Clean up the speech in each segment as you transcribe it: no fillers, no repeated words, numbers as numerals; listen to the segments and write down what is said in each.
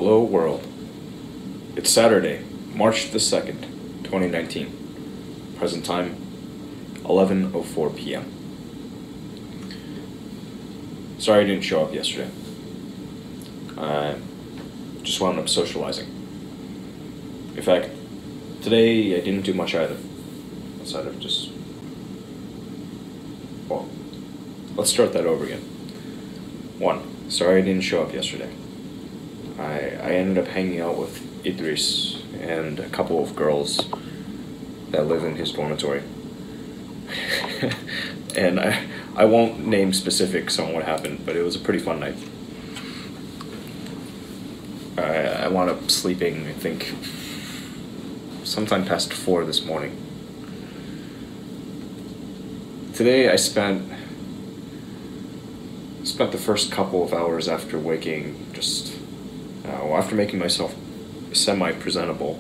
Hello world. It's Saturday, March the 2nd, 2019. Present time, 11:04 p.m. Sorry I didn't show up yesterday. I just wound up socializing. In fact, today I didn't do much either. Outside of just... Well, let's start that over again. 1. Sorry I didn't show up yesterday. I ended up hanging out with Idris and a couple of girls that live in his dormitory. And I won't name specifics on what happened, but it was a pretty fun night. I wound up sleeping, I think, sometime past 4 this morning. Today I spent the first couple of hours after waking just... after making myself semi-presentable,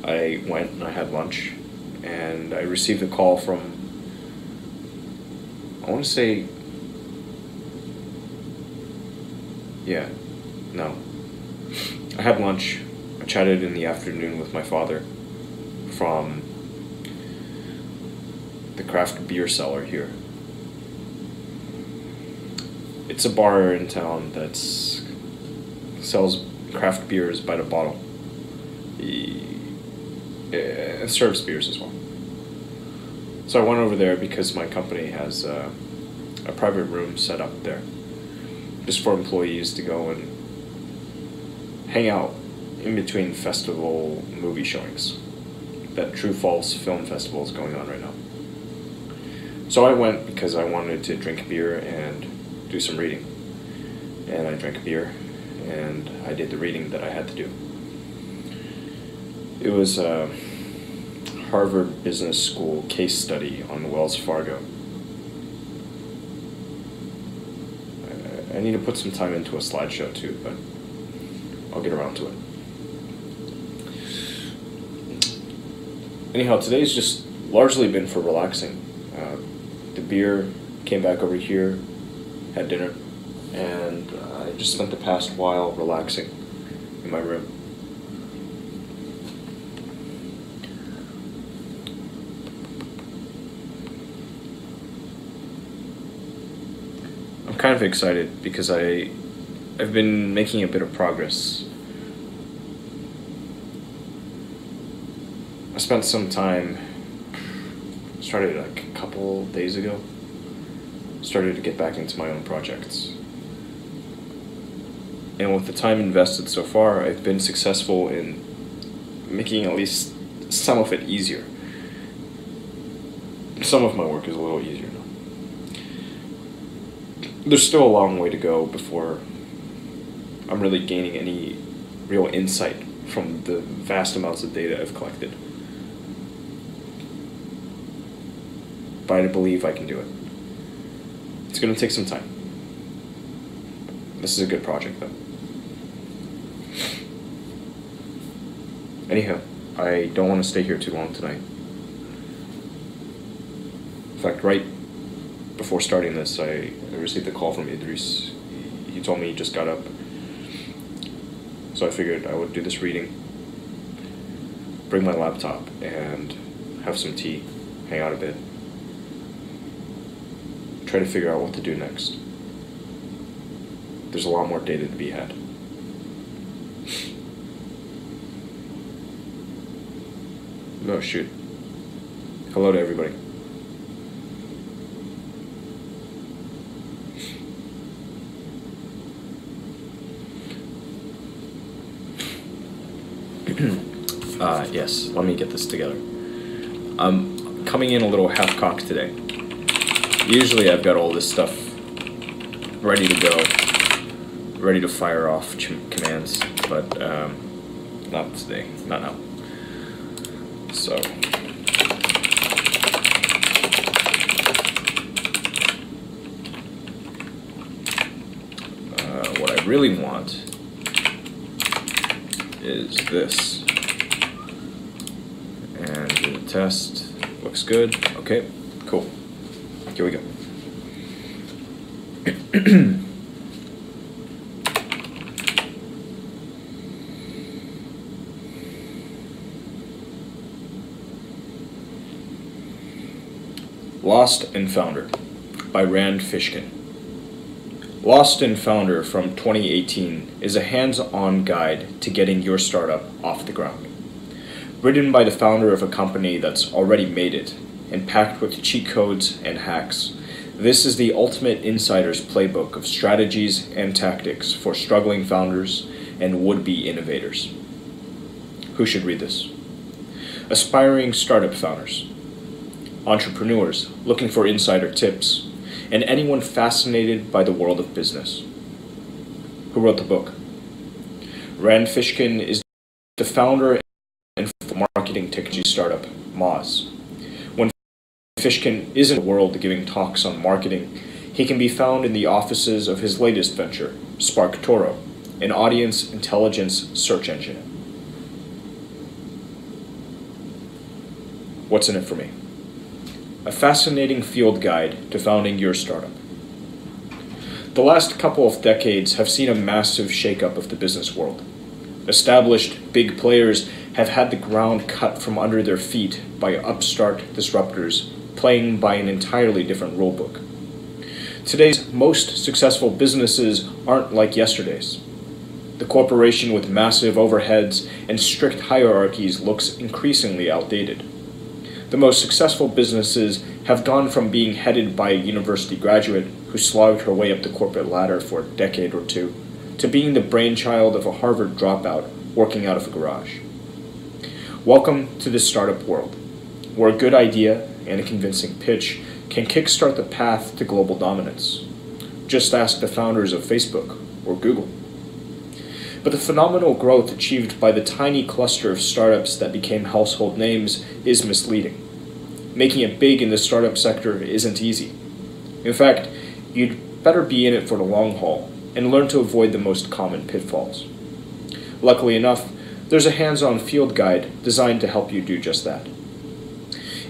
I went and I had lunch, and I received a call from, I want to say, yeah, no. I had lunch, I chatted in the afternoon with my father from the craft beer cellar here. It's a bar in town that sells craft beers by the bottle. It serves beers as well. So I went over there because my company has a private room set up there just for employees to go and hang out in between festival movie showings. That True False Film Festival is going on right now. So I went because I wanted to drink beer and do some reading. And I drank beer and I did the reading that I had to do. It was a Harvard Business School case study on Wells Fargo. I need to put some time into a slideshow too, but I'll get around to it. Anyhow, today's just largely been for relaxing. The beer, came back over here, had dinner, and I just spent the past while relaxing in my room. I'm kind of excited because I've been making a bit of progress. I spent some time, started like a couple days ago, started to get back into my own projects. And with the time invested so far, I've been successful in making at least some of it easier. Some of my work is a little easier now. There's still a long way to go before I'm really gaining any real insight from the vast amounts of data I've collected. But I believe I can do it. It's going to take some time. This is a good project, though. Anyhow, I don't want to stay here too long tonight. In fact, right before starting this, I received a call from Idris. He told me he just got up. So I figured I would do this reading, bring my laptop, and have some tea, hang out a bit. Try to figure out what to do next. There's a lot more data to be had. Oh shoot. Hello to everybody. Yes, let me get this together. I'm coming in a little half-cocked today. Usually I've got all this stuff ready to go, ready to fire off commands, but not today, not now. So, what I really want is this. And do the test. Looks good. Okay, cool. Here we go. Lost and Founder by Rand Fishkin. Lost and Founder from 2018 is a hands-on guide to getting your startup off the ground. Written by the founder of a company that's already made it and packed with cheat codes and hacks, this is the ultimate insider's playbook of strategies and tactics for struggling founders and would-be innovators. Who should read this? Aspiring startup founders, entrepreneurs looking for insider tips, and anyone fascinated by the world of business. Who wrote the book? Rand Fishkin is the founder and marketing technology startup Moz. When Fishkin isn't in the world giving talks on marketing, he can be found in the offices of his latest venture, SparkToro, an audience intelligence search engine. What's in it for me? A fascinating field guide to founding your startup. The last couple of decades have seen a massive shakeup of the business world. Established big players have had the ground cut from under their feet by upstart disruptors playing by an entirely different rulebook. Today's most successful businesses aren't like yesterday's. The corporation with massive overheads and strict hierarchies looks increasingly outdated. The most successful businesses have gone from being headed by a university graduate who slogged her way up the corporate ladder for a decade or two, to being the brainchild of a Harvard dropout working out of a garage. Welcome to the startup world, where a good idea and a convincing pitch can kickstart the path to global dominance. Just ask the founders of Facebook or Google. But the phenomenal growth achieved by the tiny cluster of startups that became household names is misleading. Making it big in the startup sector isn't easy. In fact, you'd better be in it for the long haul and learn to avoid the most common pitfalls. Luckily enough, there's a hands-on field guide designed to help you do just that.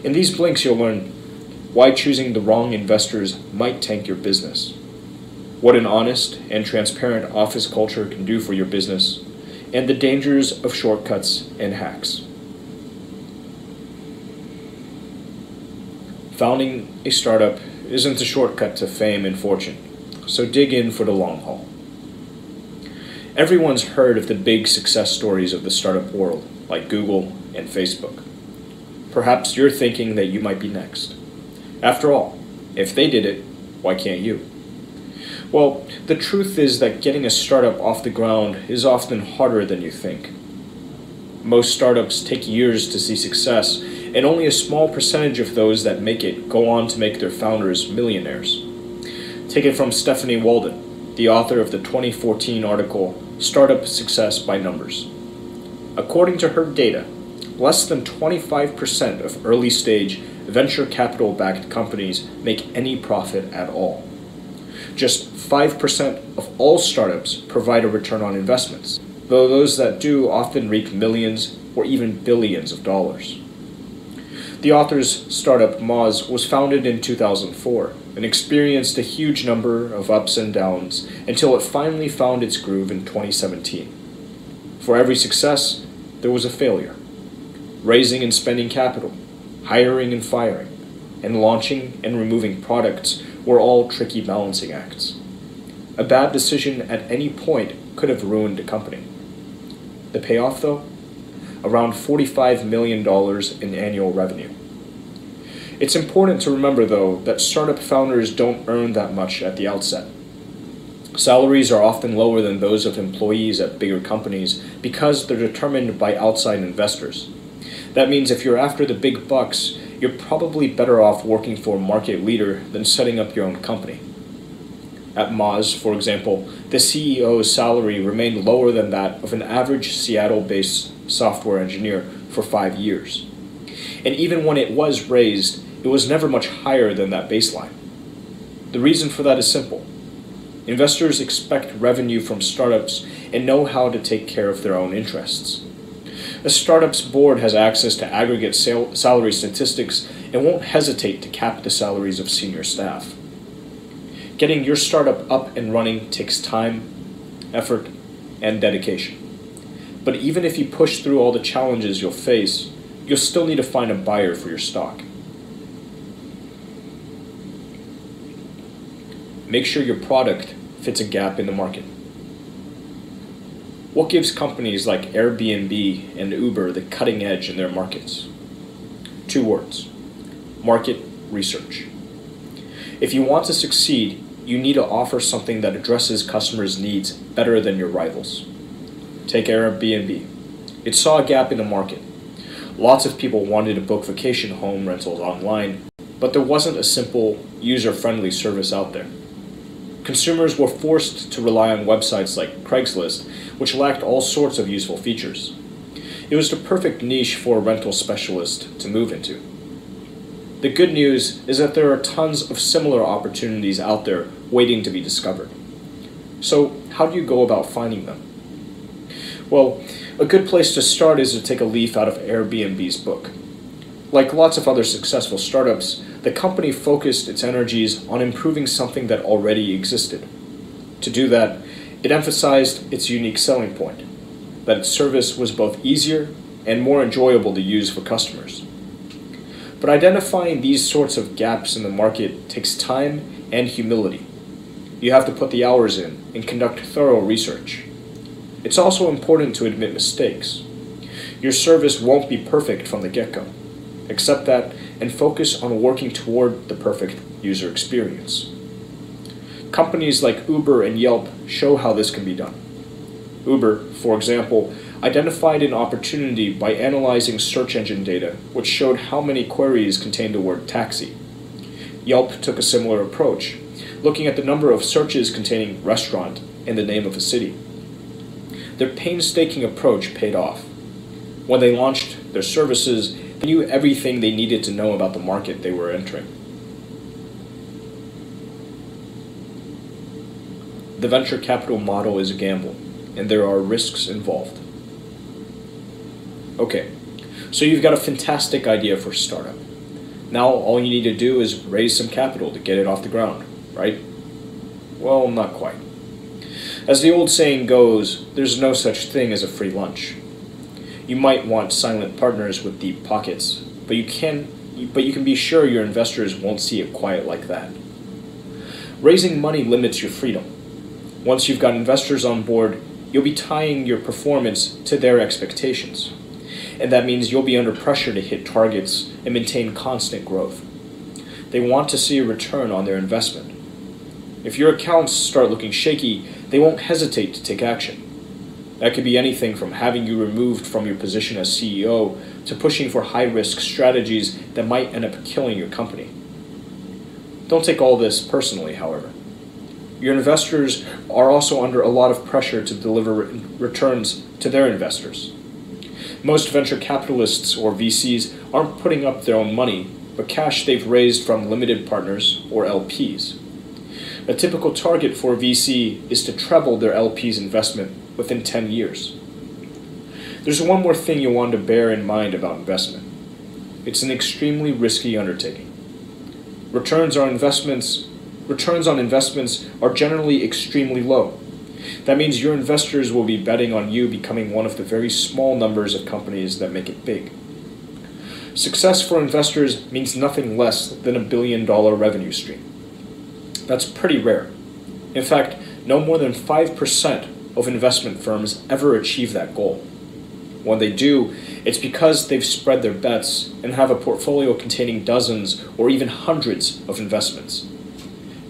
In these blinks, you'll learn why choosing the wrong investors might tank your business, what an honest and transparent office culture can do for your business, and the dangers of shortcuts and hacks. Founding a startup isn't a shortcut to fame and fortune, so dig in for the long haul. Everyone's heard of the big success stories of the startup world, like Google and Facebook. Perhaps you're thinking that you might be next. After all, if they did it, why can't you? Well, the truth is that getting a startup off the ground is often harder than you think. Most startups take years to see success, and only a small percentage of those that make it go on to make their founders millionaires. Take it from Stephanie Walden, the author of the 2014 article, Startup Success by Numbers. According to her data, less than 25% of early-stage venture capital-backed companies make any profit at all. Just 5% of all startups provide a return on investments, though those that do often reap millions or even billions of dollars. The author's startup Moz was founded in 2004 and experienced a huge number of ups and downs until it finally found its groove in 2017. For every success, there was a failure. Raising and spending capital, hiring and firing, and launching and removing products were all tricky balancing acts. A bad decision at any point could have ruined a company. The payoff, though? Around $45 million in annual revenue. It's important to remember, though, that startup founders don't earn that much at the outset. Salaries are often lower than those of employees at bigger companies because they're determined by outside investors. That means if you're after the big bucks, you're probably better off working for a market leader than setting up your own company. At Moz, for example, the CEO's salary remained lower than that of an average Seattle-based software engineer for 5 years. And even when it was raised, it was never much higher than that baseline. The reason for that is simple. Investors expect revenue from startups and know how to take care of their own interests. A startup's board has access to aggregate salary statistics and won't hesitate to cap the salaries of senior staff. Getting your startup up and running takes time, effort, and dedication. But even if you push through all the challenges you'll face, you'll still need to find a buyer for your stock. make sure your product fits a gap in the market. What gives companies like Airbnb and Uber the cutting edge in their markets? 2 words: market research. If you want to succeed, you need to offer something that addresses customers' needs better than your rivals. Take Airbnb. It saw a gap in the market. Lots of people wanted to book vacation home rentals online, but there wasn't a simple, user-friendly service out there. Consumers were forced to rely on websites like Craigslist, which lacked all sorts of useful features. It was the perfect niche for a rental specialist to move into. The good news is that there are tons of similar opportunities out there waiting to be discovered. So, how do you go about finding them? Well, a good place to start is to take a leaf out of Airbnb's book. Like lots of other successful startups, the company focused its energies on improving something that already existed. To do that, it emphasized its unique selling point, that its service was both easier and more enjoyable to use for customers. But identifying these sorts of gaps in the market takes time and humility. You have to put the hours in and conduct thorough research. It's also important to admit mistakes. Your service won't be perfect from the get-go. Accept that and focus on working toward the perfect user experience. Companies like Uber and Yelp show how this can be done. Uber, for example, identified an opportunity by analyzing search engine data, which showed how many queries contained the word taxi. Yelp took a similar approach, looking at the number of searches containing restaurant and the name of a city. Their painstaking approach paid off. When they launched their services, they knew everything they needed to know about the market they were entering. The venture capital model is a gamble, and there are risks involved. Okay, so you've got a fantastic idea for a startup. Now all you need to do is raise some capital to get it off the ground, right? Well, not quite. As the old saying goes, there's no such thing as a free lunch. You might want silent partners with deep pockets, but you can be sure your investors won't see it quite like that. Raising money limits your freedom. Once you've got investors on board, you'll be tying your performance to their expectations. And that means you'll be under pressure to hit targets and maintain constant growth. They want to see a return on their investment. If your accounts start looking shaky, they won't hesitate to take action. That could be anything from having you removed from your position as CEO to pushing for high-risk strategies that might end up killing your company. Don't take all this personally, however. Your investors are also under a lot of pressure to deliver returns to their investors. Most venture capitalists or VCs aren't putting up their own money, but cash they've raised from limited partners or LPs. A typical target for a VC is to treble their LP's investment within 10 years. There's one more thing you want to bear in mind about investment. It's an extremely risky undertaking. Returns on investments are generally extremely low. That means your investors will be betting on you becoming one of the very small numbers of companies that make it big. Success for investors means nothing less than $1 billion revenue stream. That's pretty rare. In fact, no more than 5% of investment firms ever achieve that goal. When they do, it's because they've spread their bets and have a portfolio containing dozens or even hundreds of investments.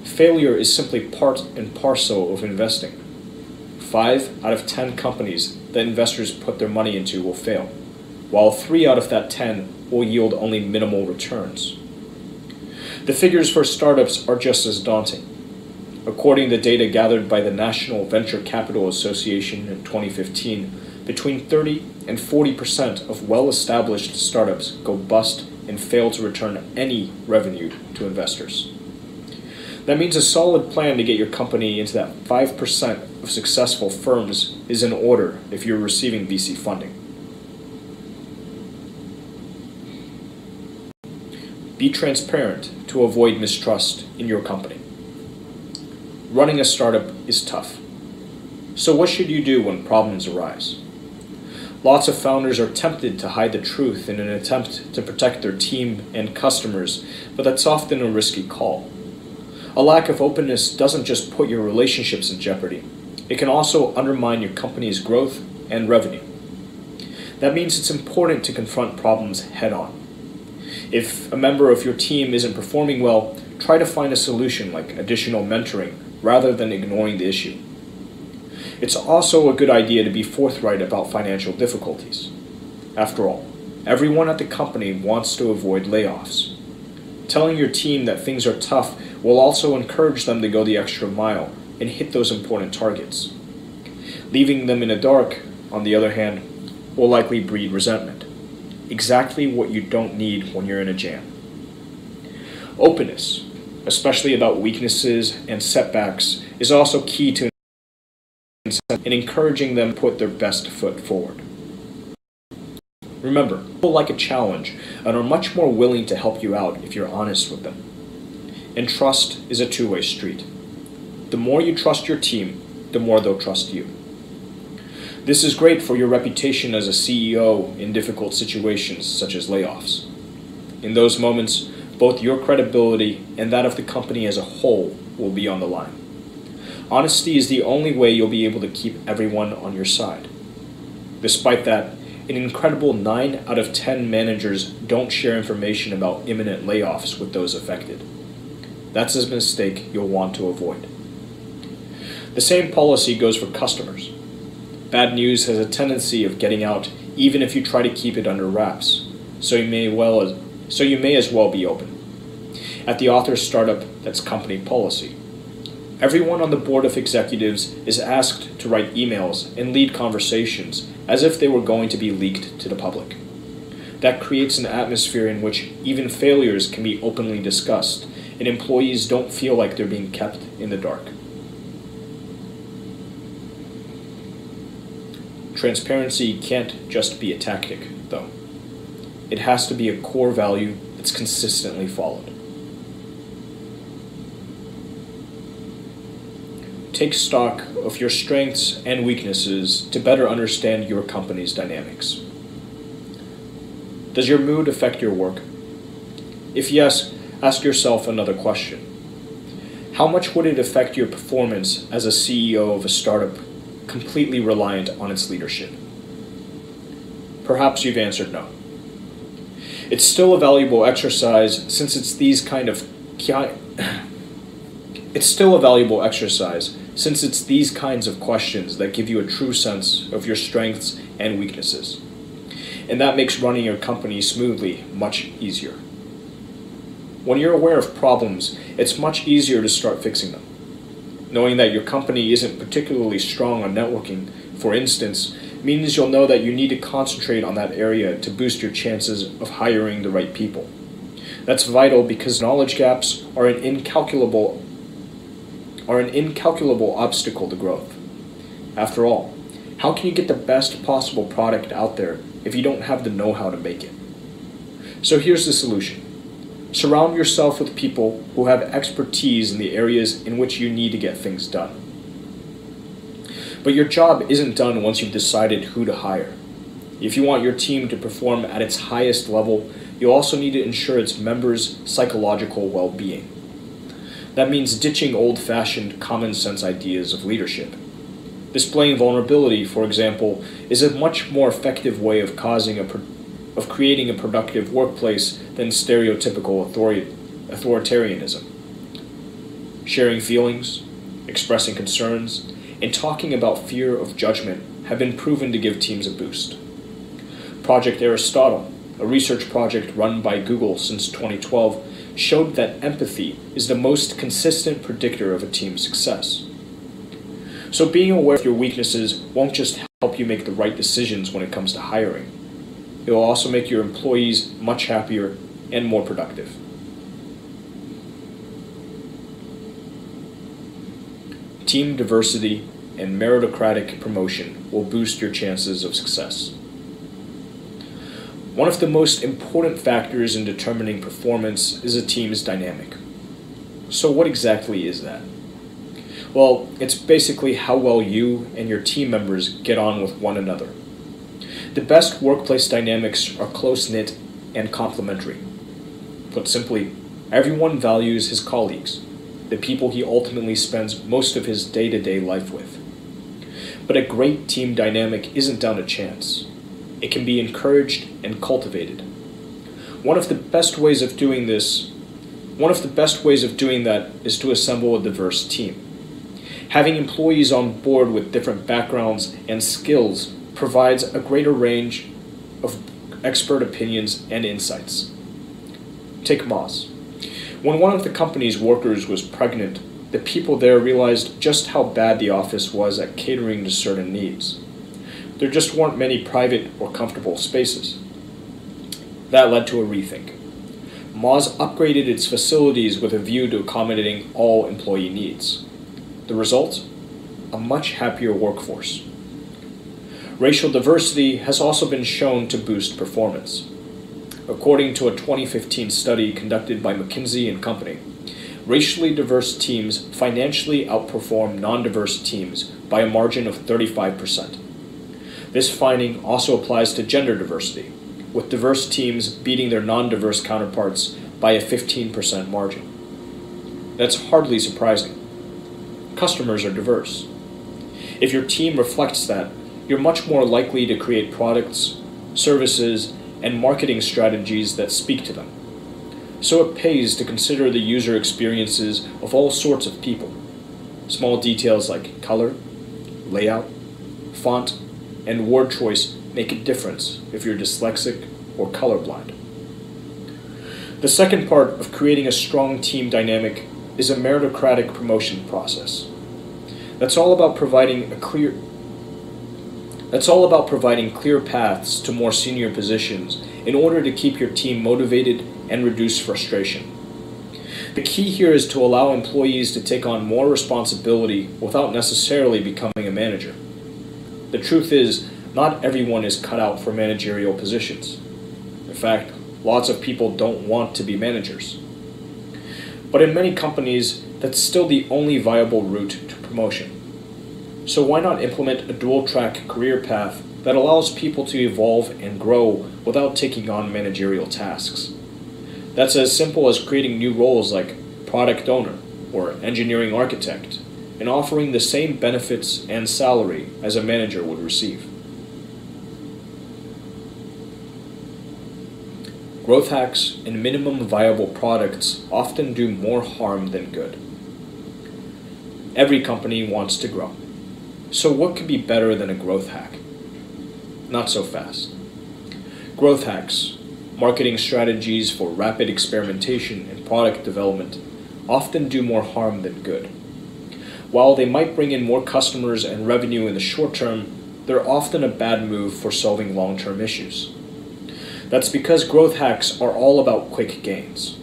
Failure is simply part and parcel of investing. 5 out of 10 companies that investors put their money into will fail, while 3 out of that 10 will yield only minimal returns. The figures for startups are just as daunting. According to data gathered by the National Venture Capital Association in 2015, between 30 and 40% of well-established startups go bust and fail to return any revenue to investors. That means a solid plan to get your company into that 5% of successful firms is in order if you're receiving VC funding. Be transparent to avoid mistrust in your company. Running a startup is tough. So what should you do when problems arise? Lots of founders are tempted to hide the truth in an attempt to protect their team and customers, but that's often a risky call. A lack of openness doesn't just put your relationships in jeopardy, it can also undermine your company's growth and revenue. That means it's important to confront problems head on. If a member of your team isn't performing well, try to find a solution like additional mentoring rather than ignoring the issue. It's also a good idea to be forthright about financial difficulties. After all, everyone at the company wants to avoid layoffs. Telling your team that things are tough will also encourage them to go the extra mile and hit those important targets. Leaving them in the dark, on the other hand, will likely breed resentment. Exactly what you don't need when you're in a jam. Openness, especially about weaknesses and setbacks, is also key to in encouraging them to put their best foot forward. Remember, people like a challenge and are much more willing to help you out if you're honest with them. And trust is a two-way street. The more you trust your team, the more they'll trust you. This is great for your reputation as a CEO in difficult situations such as layoffs. In those moments, both your credibility and that of the company as a whole will be on the line. Honesty is the only way you'll be able to keep everyone on your side. Despite that, an incredible 9 out of 10 managers don't share information about imminent layoffs with those affected. That's a mistake you'll want to avoid. The same policy goes for customers. Bad news has a tendency of getting out even if you try to keep it under wraps, so you may as well be open. At the author's startup, that's company policy. Everyone on the board of executives is asked to write emails and lead conversations as if they were going to be leaked to the public. That creates an atmosphere in which even failures can be openly discussed, and employees don't feel like they're being kept in the dark. Transparency can't just be a tactic, though. It has to be a core value that's consistently followed. Take stock of your strengths and weaknesses to better understand your company's dynamics. Does your mood affect your work? If yes, ask yourself another question. How much would it affect your performance as a CEO of a startup completely reliant on its leadership? Perhaps you've answered no. It's still a valuable exercise since it's these kinds of questions that give you a true sense of your strengths and weaknesses. And that makes running your company smoothly much easier. When you're aware of problems, it's much easier to start fixing them. Knowing that your company isn't particularly strong on networking, for instance, means you'll know that you need to concentrate on that area to boost your chances of hiring the right people. That's vital because knowledge gaps are an incalculable obstacle to growth. After all, how can you get the best possible product out there if you don't have the know-how to make it? So here's the solution. Surround yourself with people who have expertise in the areas in which you need to get things done. But your job isn't done once you've decided who to hire. If you want your team to perform at its highest level, you also need to ensure its members' psychological well-being. That means ditching old-fashioned common-sense ideas of leadership. Displaying vulnerability, for example, is a much more effective way of creating a productive workplace than stereotypical authoritarianism. Sharing feelings, expressing concerns, and talking about fear of judgment have been proven to give teams a boost. Project Aristotle, a research project run by Google since 2012, showed that empathy is the most consistent predictor of a team's success. So being aware of your weaknesses won't just help you make the right decisions when it comes to hiring. It will also make your employees much happier and more productive. Team diversity and meritocratic promotion will boost your chances of success. One of the most important factors in determining performance is a team's dynamic. So what exactly is that? Well, it's basically how well you and your team members get on with one another. The best workplace dynamics are close-knit and complementary. Put simply, everyone values his colleagues. the people he ultimately spends most of his day-to-day life with. But a great team dynamic isn't down to chance. It can be encouraged and cultivated. One of the best ways of doing that is to assemble a diverse team. Having employees on board with different backgrounds and skills provides a greater range of expert opinions and insights. Take Moz. When one of the company's workers was pregnant, the people there realized just how bad the office was at catering to certain needs. There just weren't many private or comfortable spaces. That led to a rethink. Moz upgraded its facilities with a view to accommodating all employee needs. The result? A much happier workforce. Racial diversity has also been shown to boost performance. According to a 2015 study conducted by McKinsey & Company, racially diverse teams financially outperform non-diverse teams by a margin of 35%. This finding also applies to gender diversity, with diverse teams beating their non-diverse counterparts by a 15% margin. That's hardly surprising. Customers are diverse. If your team reflects that, you're much more likely to create products, services, and marketing strategies that speak to them. So it pays to consider the user experiences of all sorts of people. Small details like color, layout, font, and word choice make a difference if you're dyslexic or colorblind. The second part of creating a strong team dynamic is a meritocratic promotion process. That's all about providing clear paths to more senior positions in order to keep your team motivated and reduce frustration. The key here is to allow employees to take on more responsibility without necessarily becoming a manager. The truth is, not everyone is cut out for managerial positions. In fact, lots of people don't want to be managers. But in many companies, that's still the only viable route to promotion. So why not implement a dual-track career path that allows people to evolve and grow without taking on managerial tasks? That's as simple as creating new roles like product owner or engineering architect and offering the same benefits and salary as a manager would receive. Growth hacks and minimum viable products often do more harm than good. Every company wants to grow. So what could be better than a growth hack? Not so fast. Growth hacks, marketing strategies for rapid experimentation and product development, often do more harm than good. While they might bring in more customers and revenue in the short term, they're often a bad move for solving long-term issues. That's because growth hacks are all about quick gains.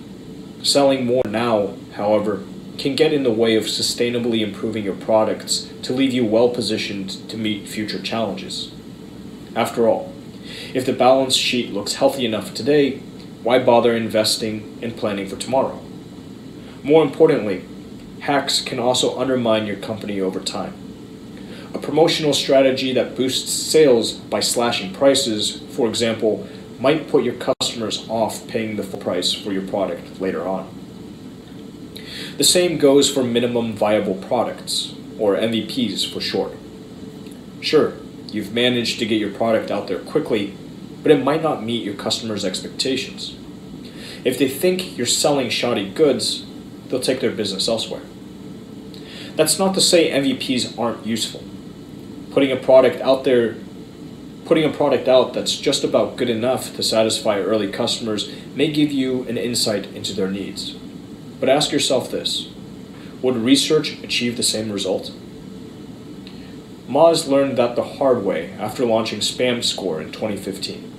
Selling more now, however, can get in the way of sustainably improving your products to leave you well positioned to meet future challenges. After all, if the balance sheet looks healthy enough today, why bother investing and planning for tomorrow? More importantly, hacks can also undermine your company over time. A promotional strategy that boosts sales by slashing prices, for example, might put your customers off paying the full price for your product later on. The same goes for minimum viable products, or MVPs for short. Sure, you've managed to get your product out there quickly, but it might not meet your customers' expectations. If they think you're selling shoddy goods, they'll take their business elsewhere. That's not to say MVPs aren't useful. Putting a product out that's just about good enough to satisfy early customers may give you an insight into their needs. But ask yourself this: would research achieve the same result? Moz learned that the hard way after launching Spam Score in 2015.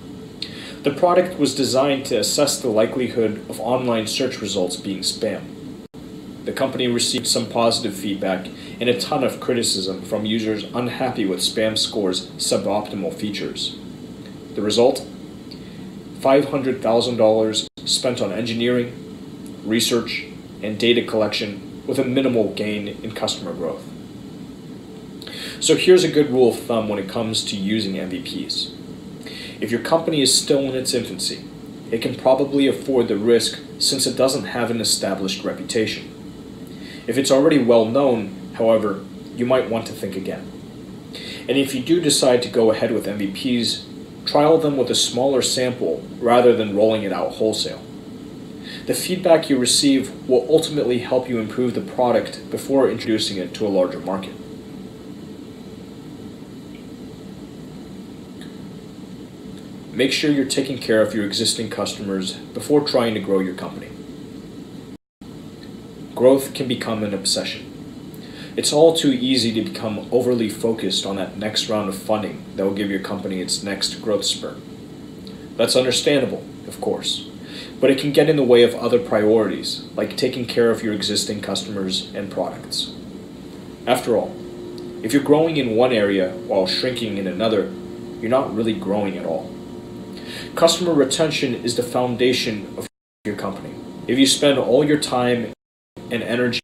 The product was designed to assess the likelihood of online search results being spam. The company received some positive feedback and a ton of criticism from users unhappy with Spam Score's suboptimal features. The result? $500,000 spent on engineering, research, and data collection with a minimal gain in customer growth. So here's a good rule of thumb when it comes to using MVPs. If your company is still in its infancy, it can probably afford the risk since it doesn't have an established reputation. If it's already well known, however, you might want to think again. And if you do decide to go ahead with MVPs, trial them with a smaller sample rather than rolling it out wholesale. The feedback you receive will ultimately help you improve the product before introducing it to a larger market. Make sure you're taking care of your existing customers before trying to grow your company. Growth can become an obsession. It's all too easy to become overly focused on that next round of funding that will give your company its next growth spurt. That's understandable, of course, but it can get in the way of other priorities, like taking care of your existing customers and products. After all, if you're growing in one area while shrinking in another, you're not really growing at all. Customer retention is the foundation of your company. If you spend all your time and energy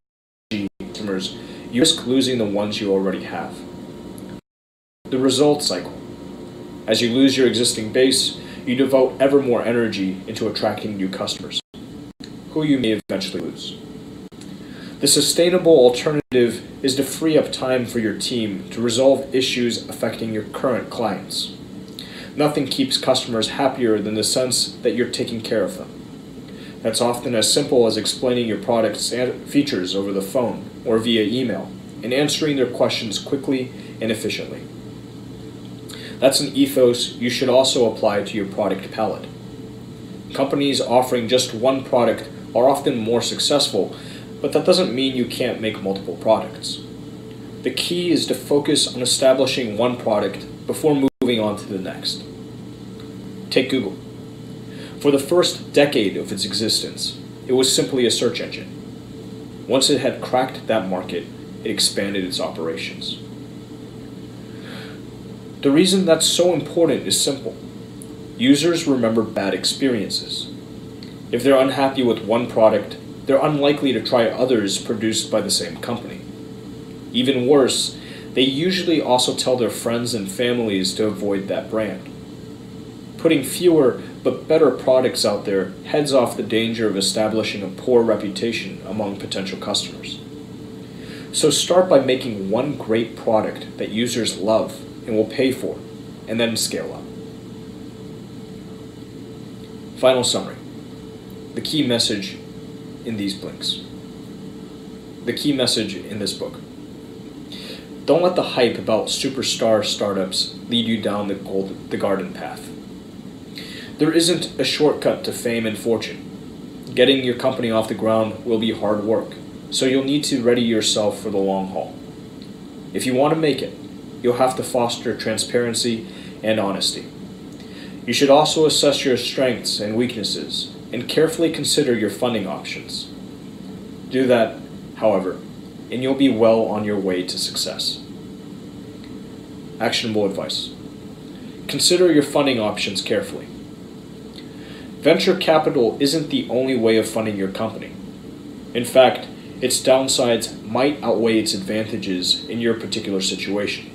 on customers, you risk losing the ones you already have. The result cycle. As you lose your existing base, you devote ever more energy into attracting new customers, who you may eventually lose. The sustainable alternative is to free up time for your team to resolve issues affecting your current clients. Nothing keeps customers happier than the sense that you're taking care of them. That's often as simple as explaining your product's features over the phone or via email and answering their questions quickly and efficiently. That's an ethos you should also apply to your product palette. Companies offering just one product are often more successful, but that doesn't mean you can't make multiple products. The key is to focus on establishing one product before moving on to the next. Take Google. For the first decade of its existence, it was simply a search engine. Once it had cracked that market, it expanded its operations. The reason that's so important is simple. Users remember bad experiences. If they're unhappy with one product, they're unlikely to try others produced by the same company. Even worse, they usually also tell their friends and families to avoid that brand. Putting fewer but better products out there heads off the danger of establishing a poor reputation among potential customers. So start by making one great product that users love and will pay for, and then scale up. Final summary. The key message in these blinks. The key message in this book. Don't let the hype about superstar startups lead you down the garden path. There isn't a shortcut to fame and fortune. Getting your company off the ground will be hard work, so you'll need to ready yourself for the long haul. If you want to make it, you'll have to foster transparency and honesty. You should also assess your strengths and weaknesses and carefully consider your funding options. Do that, however, and you'll be well on your way to success. Actionable advice. Consider your funding options carefully. Venture capital isn't the only way of funding your company. In fact, its downsides might outweigh its advantages in your particular situation.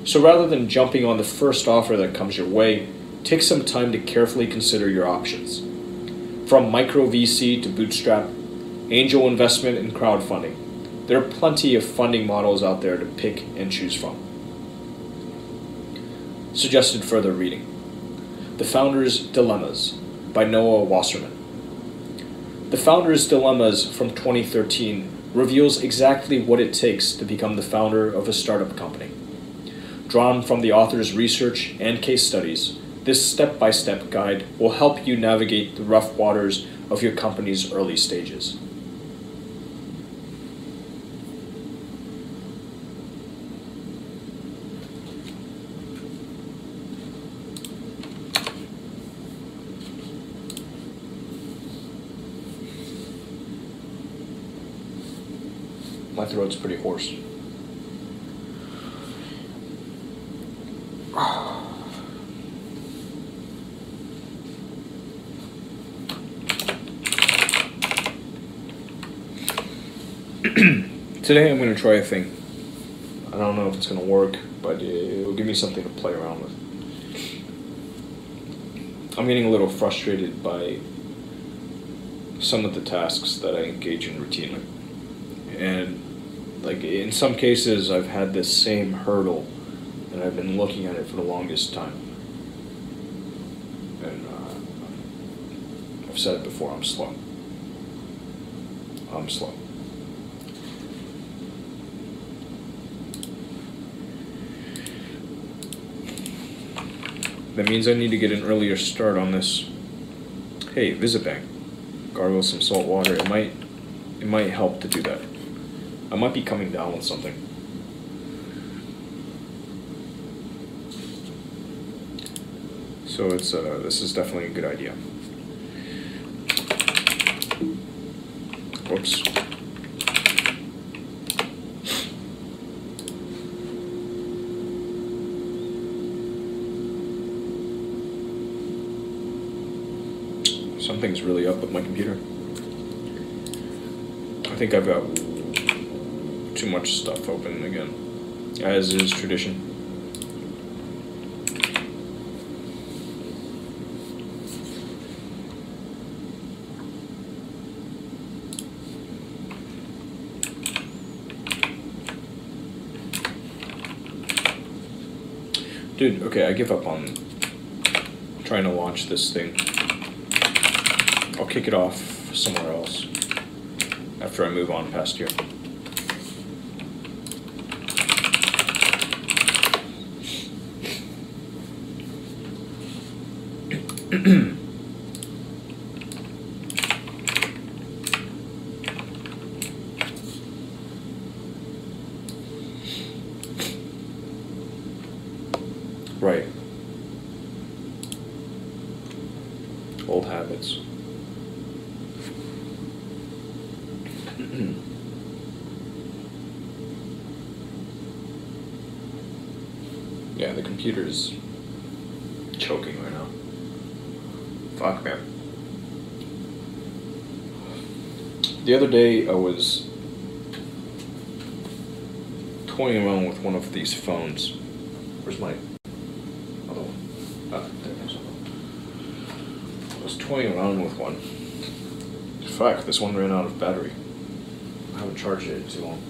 So rather than jumping on the first offer that comes your way, take some time to carefully consider your options. From micro VC to bootstrap, angel investment and crowdfunding, there are plenty of funding models out there to pick and choose from. Suggested further reading. The Founder's Dilemmas by Noah Wasserman. The Founder's Dilemmas from 2013 reveals exactly what it takes to become the founder of a startup company. Drawn from the author's research and case studies, this step-by-step guide will help you navigate the rough waters of your company's early stages. My throat's pretty hoarse. Today I'm going to try a thing. I don't know if it's going to work, but it will give me something to play around with. I'm getting a little frustrated by some of the tasks that I engage in routinely. And like in some cases I've had this same hurdle and I've been looking at it for the longest time. And I've said it before, I'm slow. I'm slow. That means I need to get an earlier start on this. Hey, visit bank. Gargle some salt water. It might help to do that. I might be coming down with something. So it's this is definitely a good idea. Whoops. Something's really up with my computer. I think I've got too much stuff open again, as is tradition. Dude, okay, I give up on trying to launch this thing. I'll kick it off somewhere else after I move on past here. Right. Old habits. Yeah, the computer's choking right now. Fuck, man. The other day I was toying around with one of these phones. Where's my other one? Ah, there it is. I was toying around with one. Fuck, this one ran out of battery. I haven't charged it in too long.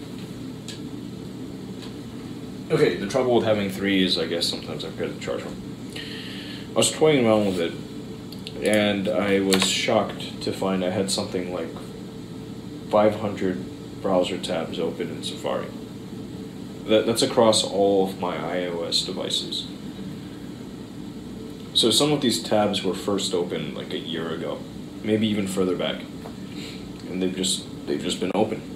Okay, the trouble with having three is I guess sometimes I forget to charge them. I was toying around with it, and I was shocked to find I had something like 500 browser tabs open in Safari. That's across all of my iOS devices. So some of these tabs were first opened like a year ago, maybe even further back, and they've just been open.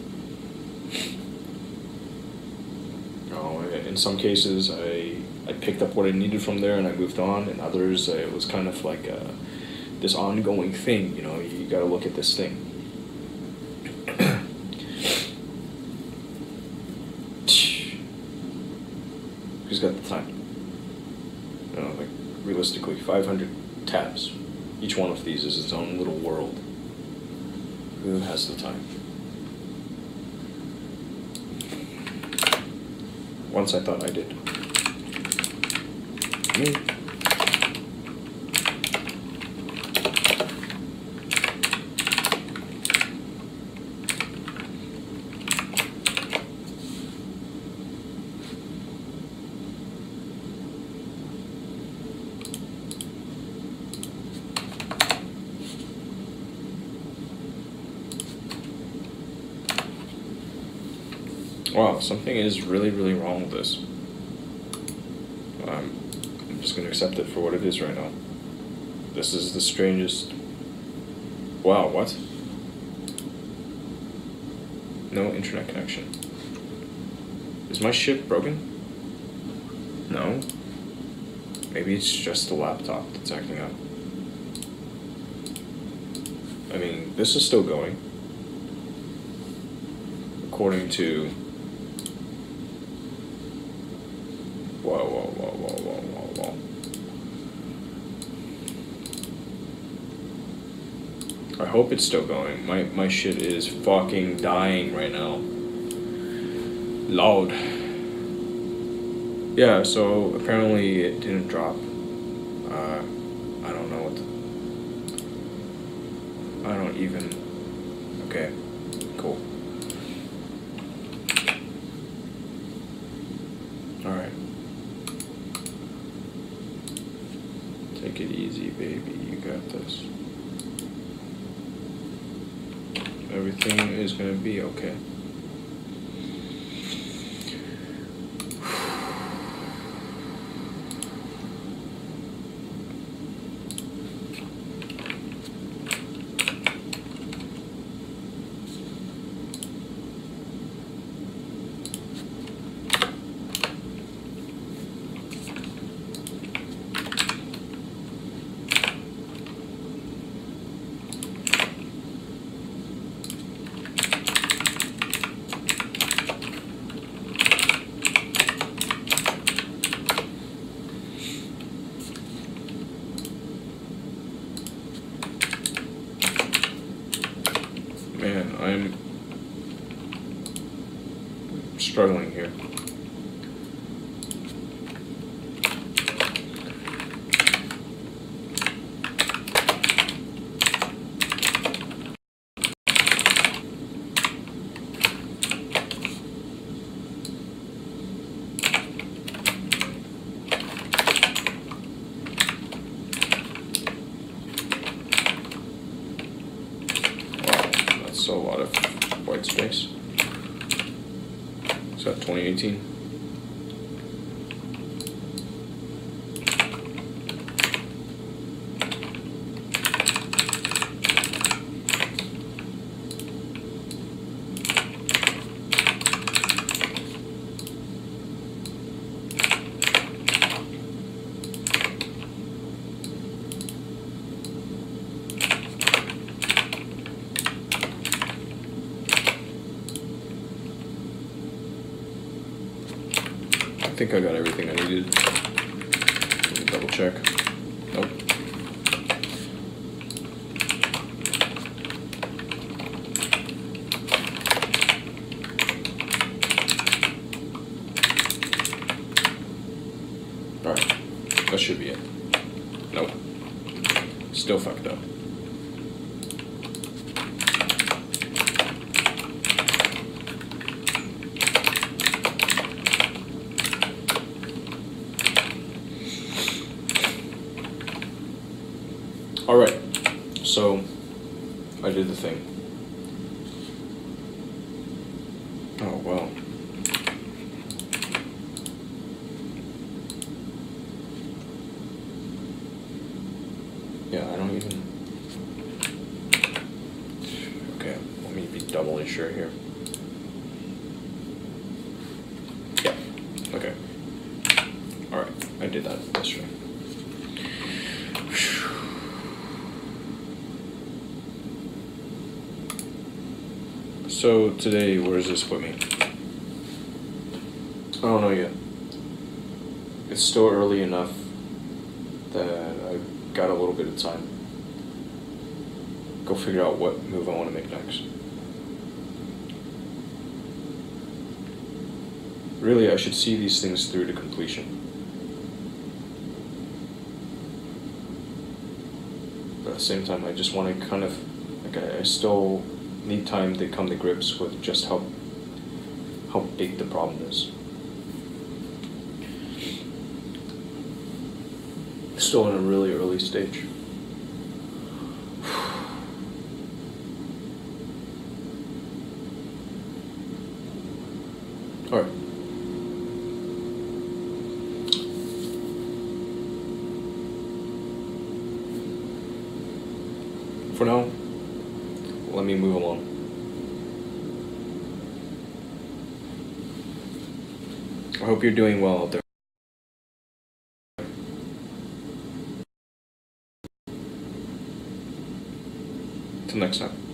In some cases, I picked up what I needed from there and I moved on. In others, it was kind of like this ongoing thing. You know, you got to look at this thing. Who's got the time? You know, like realistically, 500 tabs. Each one of these is its own little world. Who has the time? Once I thought I did. Me. Wow, something is really, really wrong with this. I'm just going to accept it for what it is right now. This is the strangest... Wow, what? No internet connection. Is my shit broken? No. Maybe it's just the laptop that's acting up. I mean, this is still going. According to... Whoa. I hope it's still going. My shit is fucking dying right now. Loud. Yeah, so apparently it didn't drop. I don't know what I don't even... Okay, cool. Take it easy, baby. You got this. Everything is gonna be okay. Man, I'm struggling here. So a lot of white space. Is that 2018? I think I got everything I needed. Let me double check. Nope. Alright, that should be it. Nope. Still fucked up. Alright, so I did the thing. Oh, well. Yeah, I don't even... Okay, let me be doubly sure here. Yeah, okay. Alright, I did that yesterday. So today, where does this put me? I don't know yet. It's still early enough that I've got a little bit of time. Go figure out what move I want to make next. Really, I should see these things through to completion. But at the same time, I just want to kind of, like, I still need time to come to grips with just how big the problem is. Still in a really early stage. All right. For now, let me move along. I hope you're doing well out there. Till next time.